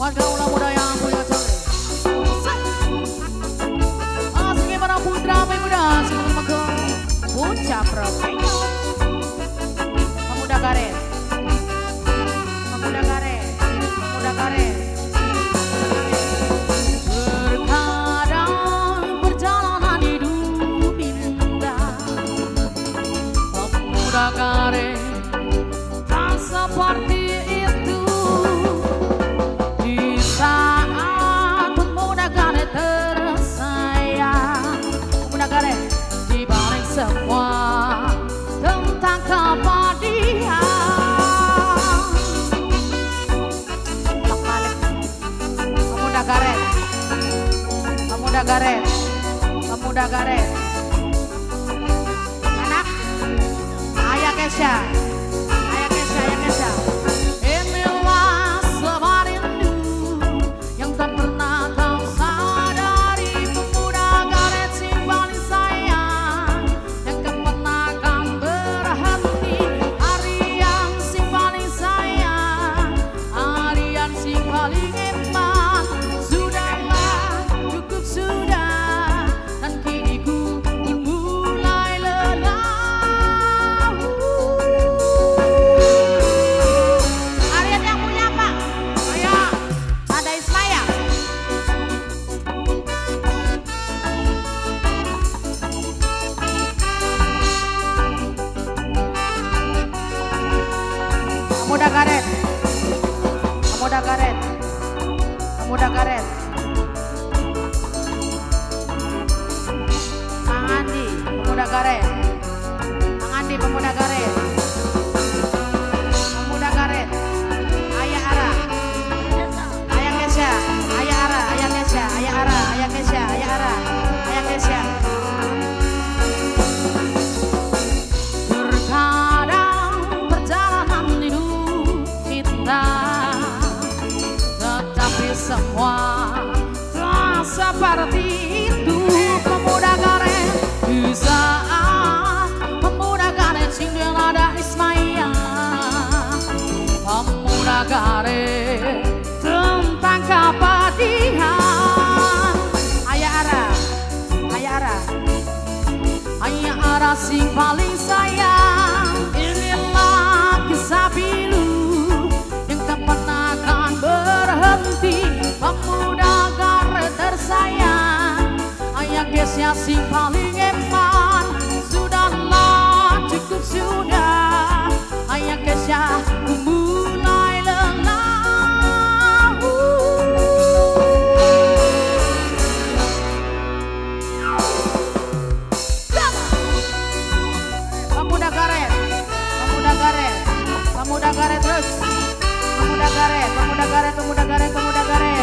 warga ulah muda yang punya cari. Asli para putra pemuda sing mego bocah profesional. Pemuda karet. Pemuda karet. Pemuda karet. Terkadang perjalanan hidup indah. Pemuda karet tak seperti itu. Di saat pemuda karet tersayang, pemuda karet di balik semua tentang kepedihan. Pemuda karet, pemuda karet, pemuda karet. Anak, ayah Kesha. Inilah sebuah rindu yang tak pernah kau sadari. Pemuda karet sing paling sayang, yang tak pernah akan berhenti. Harian sing paling sayang, harian sing paling eman. Sudahlah, cukup sudah, dan kini ku pun mulai lelah. Pemuda karet, pemuda karet, pemuda karet. Kang Andi, pemuda karet. Kang Andi, pemuda karet. Pemuda karet. Ayah Ara, ayah Kesha, ayah Ara, ayah Kesha, ayah Ara, ayah Kesha, ayah Ara, ayah Kesha. Terkadang perjalanan hidup kita, tetapi semua tak seperti itu. Pemuda karet di saat pemuda karet singgah ada Ismaya. Pemuda karet tentang kepedihan. Ayah Ara, ayah Ara, ayah Ara sing paling sayang. Inilah kisah pilu yang tak pernah akan berhenti. Pemuda karet tersayang, ayah Kesha sing paling eman. Sudahlah, cukup sudah, ayah Kesha mulai lelah. Pemuda karet, pemuda karet, pemuda karet terus. Pemuda karet, pemuda karet, pemuda karet, pemuda karet.